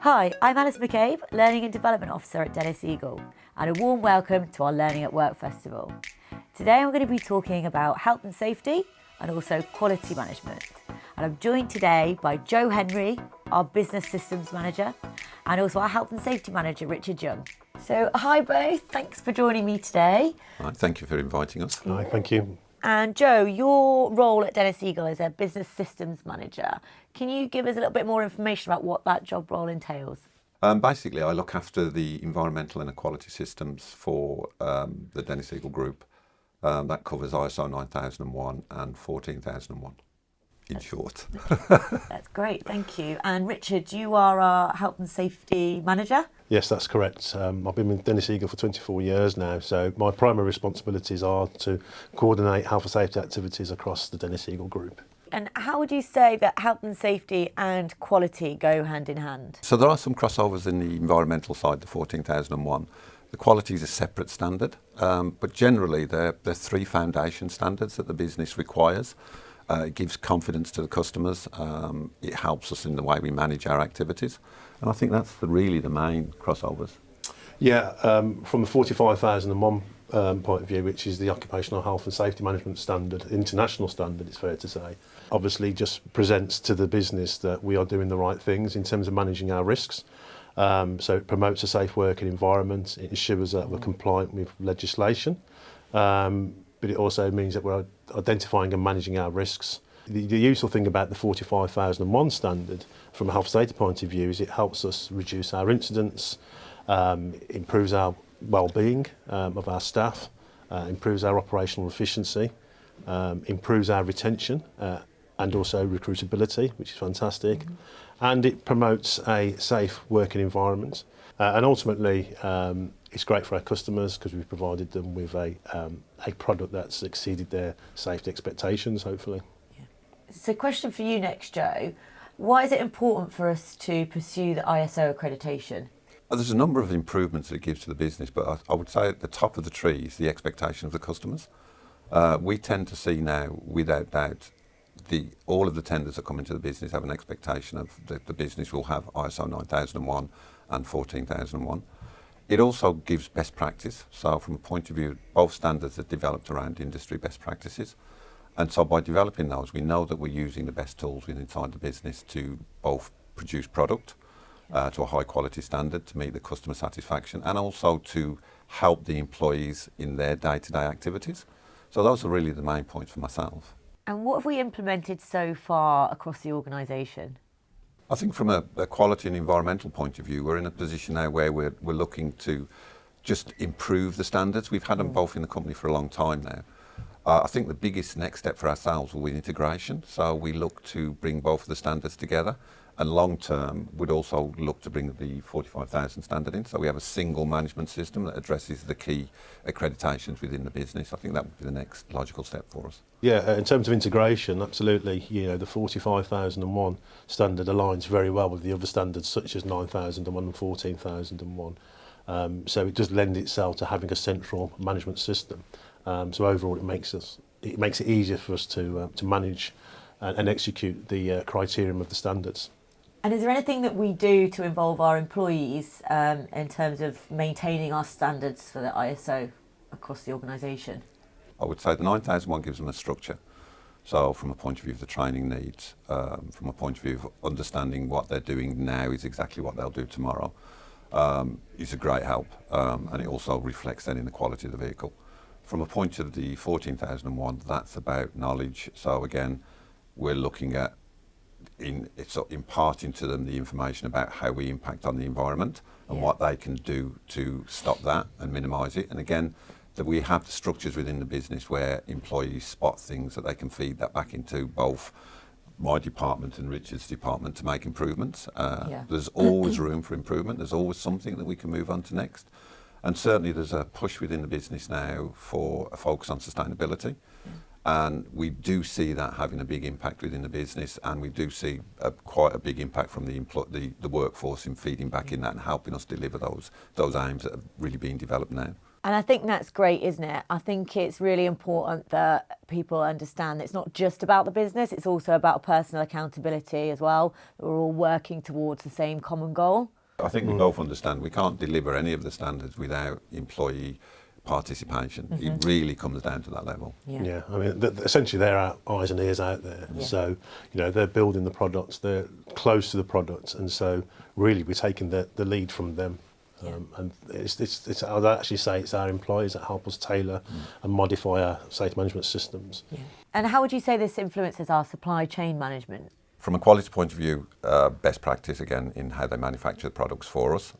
Hi, I'm Alice McCabe, Learning and Development Officer at Dennis Eagle, and a warm welcome to our Learning at Work Festival. Today I'm going to be talking about health and safety and also quality management. And I'm joined today by Joe Henry, our Business Systems Manager, and also our Health and Safety Manager, Richard Young. So hi both, thanks for joining me today. Hi, thank you for inviting us. Hi, thank you. And Joe, your role at Dennis Eagle is a Business Systems Manager. Can you give us a little bit more information about what that job role entails? Basically, I look after the environmental and quality systems for the Dennis Eagle Group. That covers ISO 9001 and 14001, in short. That's great, thank you. And Richard, you are our Health and Safety Manager? Yes, that's correct. I've been with Dennis Eagle for 24 years now, so my primary responsibilities are to coordinate health and safety activities across the Dennis Eagle Group. And how would you say that health and safety and quality go hand in hand? So there are some crossovers in the environmental side, the 14001. The quality is a separate standard, but generally they're three foundation standards that the business requires. It gives confidence to the customers. It helps us in the way we manage our activities. And I think that's really the main crossovers. Yeah, from the 45001 point of view, which is the Occupational Health and Safety Management Standard, international standard, it's fair to say, obviously just presents to the business that we are doing the right things in terms of managing our risks. So it promotes a safe working environment, it ensures that we're compliant with legislation, but it also means that we're identifying and managing our risks. The useful thing about the 45001 standard from a health and safety point of view is it helps us reduce our incidents, improves our well-being of our staff, improves our operational efficiency, improves our retention and also recruitability, which is fantastic. And it promotes a safe working environment. And ultimately, it's great for our customers because we've provided them with a product that's exceeded their safety expectations, hopefully. So question for you next, Joe. Why is it important for us to pursue the ISO accreditation? There's a number of improvements that it gives to the business, but I would say at the top of the tree is the expectation of the customers. We tend to see now, without doubt, all of the tenders that come into the business have an expectation of that the business will have ISO 9001 and 14001. It also gives best practice. So from a point of view, both standards are developed around industry best practices. And so by developing those, we know that we're using the best tools inside the business to both produce product to a high quality standard to meet the customer satisfaction and also to help the employees in their day-to-day activities. So those are really the main points for myself. And what have we implemented so far across the organisation? I think from a quality and environmental point of view, we're in a position now where we're looking to just improve the standards. We've had them both in the company for a long time now. I think the biggest next step for ourselves will be integration. So we look to bring both of the standards together, and long term we'd also look to bring the 45,000 standard in. So we have a single management system that addresses the key accreditations within the business. I think that would be the next logical step for us. Yeah, in terms of integration, absolutely. You know, the 45001 standard aligns very well with the other standards such as 9001 and 14001. So it does lend itself to having a central management system. So overall, it makes it easier for us to manage and execute the criterion of the standards. And is there anything that we do to involve our employees in terms of maintaining our standards for the ISO across the organisation? I would say the 9001 gives them a structure. So from a point of view of the training needs, from a point of view of understanding what they're doing now is exactly what they'll do tomorrow, is a great help. And it also reflects then in the quality of the vehicle. From a point of the 14001, that's about knowledge. So again, we're looking at imparting to them the information about how we impact on the environment and what they can do to stop that and minimise it. And again, that we have the structures within the business where employees spot things that they can feed that back into both my department and Richard's department to make improvements. There's always room for improvement. There's always something that we can move on to next. And certainly there's a push within the business now for a focus on sustainability. And we do see that having a big impact within the business, and we do see quite a big impact from the workforce in feeding back in that and helping us deliver those aims that are really being developed now. And I think that's great, isn't it? I think it's really important that people understand that it's not just about the business, it's also about personal accountability as well. That we're all working towards the same common goal. I think we both understand we can't deliver any of the standards without employee participation. It really comes down to that level. Yeah, I mean, essentially they're our eyes and ears out there. Yeah. So, they're building the products, they're close to the products, and so really we're taking the lead from them. Yeah. And it's I'd actually say it's our employees that help us tailor and modify our safety management systems. Yeah. And how would you say this influences our supply chain management? From a quality point of view, best practice again in how they manufacture the products for us.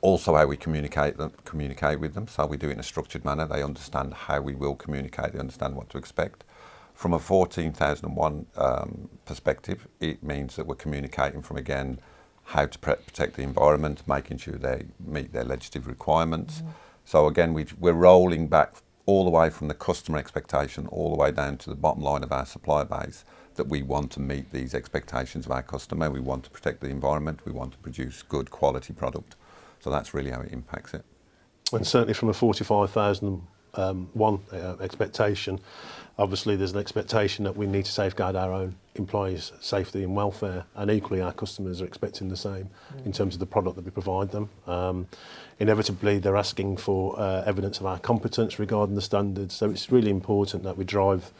Also how we communicate with them, so we do it in a structured manner. They understand how we will communicate, they understand what to expect. From a 14001 perspective, it means that we're communicating from, again, how to protect the environment, making sure they meet their legislative requirements. So again, we're rolling back all the way from the customer expectation all the way down to the bottom line of our supplier base, that we want to meet these expectations of our customer. We want to protect the environment, we want to produce good quality product. So that's really how it impacts it. And certainly from a 45,001 expectation, obviously there's an expectation that we need to safeguard our own employees' safety and welfare, and equally our customers are expecting the same in terms of the product that we provide them. Inevitably they're asking for evidence of our competence regarding the standards, so it's really important that we drive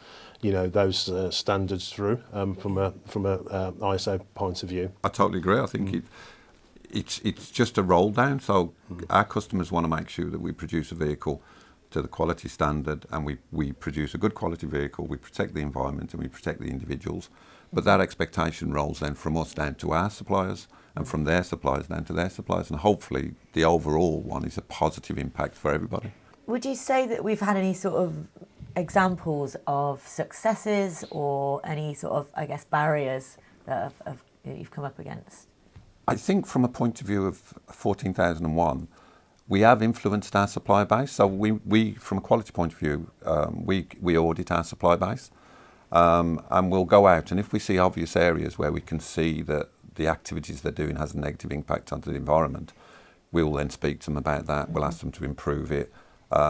those standards through from a ISO point of view. I totally agree. I think it's just a roll down. So our customers want to make sure that we produce a vehicle to the quality standard, and we produce a good quality vehicle, we protect the environment and we protect the individuals. But that expectation rolls then from us down to our suppliers, and from their suppliers down to their suppliers, and hopefully the overall one is a positive impact for everybody. Would you say that we've had any sort of examples of successes or any sort of, I guess, barriers that you've come up against? I think from a point of view of 14,001, we have influenced our supply base. So we from a quality point of view, we audit our supply base, and we'll go out, and if we see obvious areas where we can see that the activities they're doing has a negative impact onto the environment, we will then speak to them about that. We'll ask them to improve it.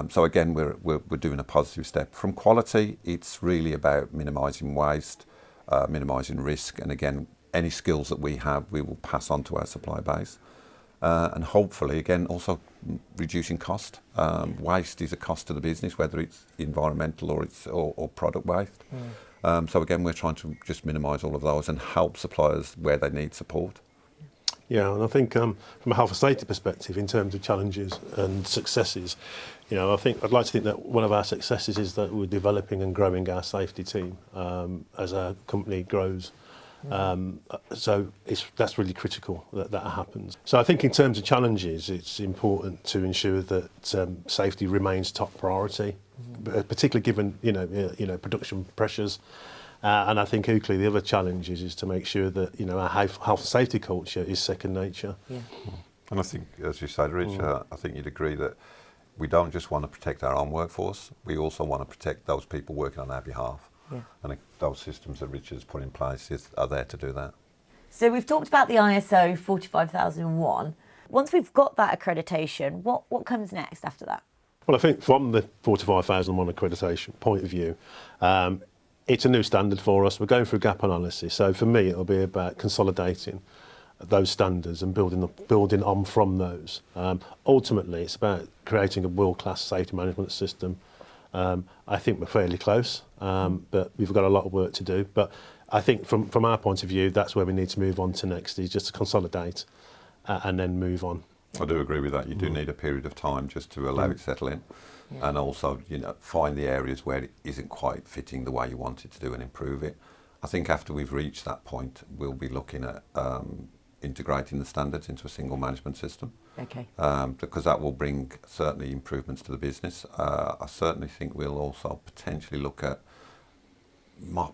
So again, we're doing a positive step. From quality, it's really about minimising waste, minimising risk, and again, any skills that we have, we will pass on to our supply base. And hopefully, again, also reducing cost. Waste is a cost to the business, whether it's environmental or product waste. So again, we're trying to just minimise all of those and help suppliers where they need support. Yeah, and I think from a health and safety perspective, in terms of challenges and successes, I think I'd like to think that one of our successes is that we're developing and growing our safety team as our company grows. So that's really critical that happens. So I think in terms of challenges, it's important to ensure that safety remains top priority, particularly given production pressures. And I think equally the other challenge is to make sure that our health and safety culture is second nature. Yeah. And I think, as you said, Rich, I think you'd agree that we don't just want to protect our own workforce, we also want to protect those people working on our behalf. Yeah. And those systems that Richard's put in place are there to do that. So we've talked about the ISO 45001. Once we've got that accreditation, what comes next after that? Well, I think from the 45001 accreditation point of view, it's a new standard for us. We're going through gap analysis. So for me, it'll be about consolidating those standards and building on from those. Ultimately, it's about creating a world-class safety management system. I think we're fairly close, but we've got a lot of work to do. But I think from our point of view, that's where we need to move on to next, is just to consolidate and then move on. I do agree with that. You do need a period of time just to allow it to settle in, and also find the areas where it isn't quite fitting the way you want it to do and improve it. I think after we've reached that point, we'll be looking at integrating the standards into a single management system. Okay. Because that will bring certainly improvements to the business. I certainly think we'll also potentially look at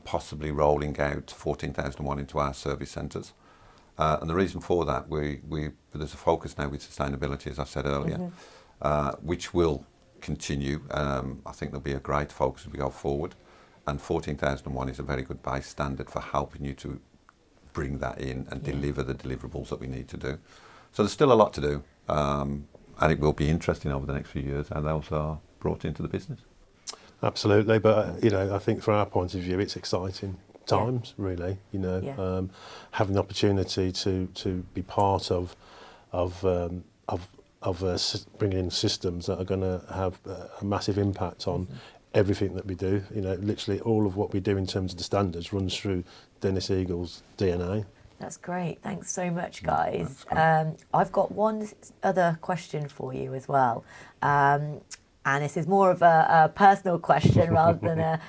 possibly rolling out 14,001 into our service centres. And the reason for that, there's a focus now with sustainability, as I said earlier, which will continue. I think there'll be a great focus as we go forward. And 14,001 is a very good base standard for helping you to bring that in and deliver the deliverables that we need to do. So there's still a lot to do, and it will be interesting over the next few years how those are brought into the business. Absolutely, but I think from our point of view, it's exciting times, really. Having the opportunity to be part of bringing in systems that are going to have a massive impact on everything that we do. Literally all of what we do in terms of the standards runs through Dennis Eagle's DNA. That's great. Thanks so much, guys. I've got one other question for you as well. And this is more of a personal question rather than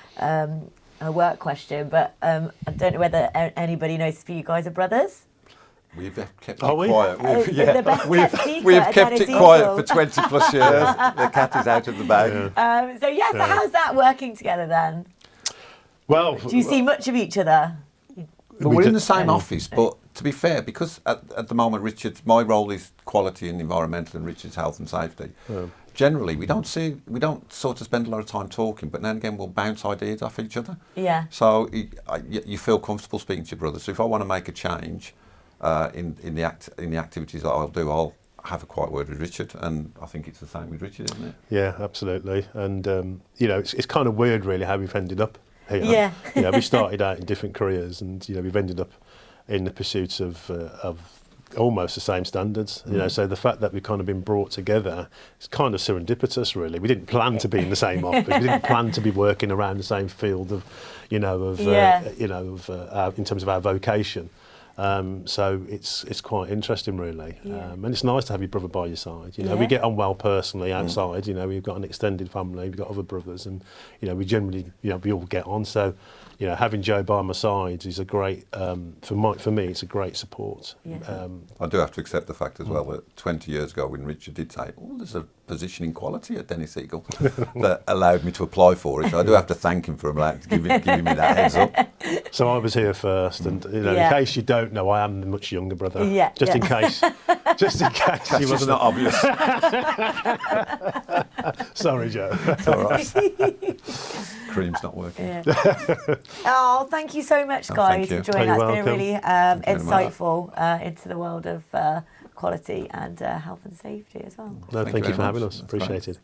a work question. But I don't know whether anybody knows if you guys are brothers. We've kept it quiet. The best kept secret We've at kept Dennis it quiet Eagle. for 20 plus years. The cat is out of the bag. So how's that working together then? Well, Do you see much of each other? But we're in the same office, but to be fair, because at the moment, my role is quality and environmental and Richard's health and safety. Generally, we don't sort of spend a lot of time talking, but now and again we'll bounce ideas off each other. Yeah. So you feel comfortable speaking to your brother. So if I want to make a change in the activities that I'll do, I'll have a quiet word with Richard, and I think it's the same with Richard, isn't it? Yeah, absolutely. And it's kind of weird, really, how we've ended up here. Yeah. We started out in different careers, and we've ended up in the pursuit of almost the same standards. So the fact that we've kind of been brought together is kind of serendipitous, really. We didn't plan to be in the same office. We didn't plan to be working around the same field of, in terms of our vocation. So it's quite interesting, really. And it's nice to have your brother by your side. We get on well personally outside. We've got an extended family, we've got other brothers, and we generally we all get on. So having Joe by my side is a great for me. It's a great support. I do have to accept the fact as well that 20 years ago, when Richard did say, there's a position in quality at Dennis Eagle that allowed me to apply for it. So I do have to thank him for giving me that heads up. So I was here first, and in case you don't know, I am the much younger brother. Yeah. In case. Just in case That's just not obvious. Sorry, Joe. It's all right. Cream's not working. Oh, thank you so much, guys, for joining us. It's been really insightful into the world of quality and health and safety as well. No, thank you for having us. Appreciate it.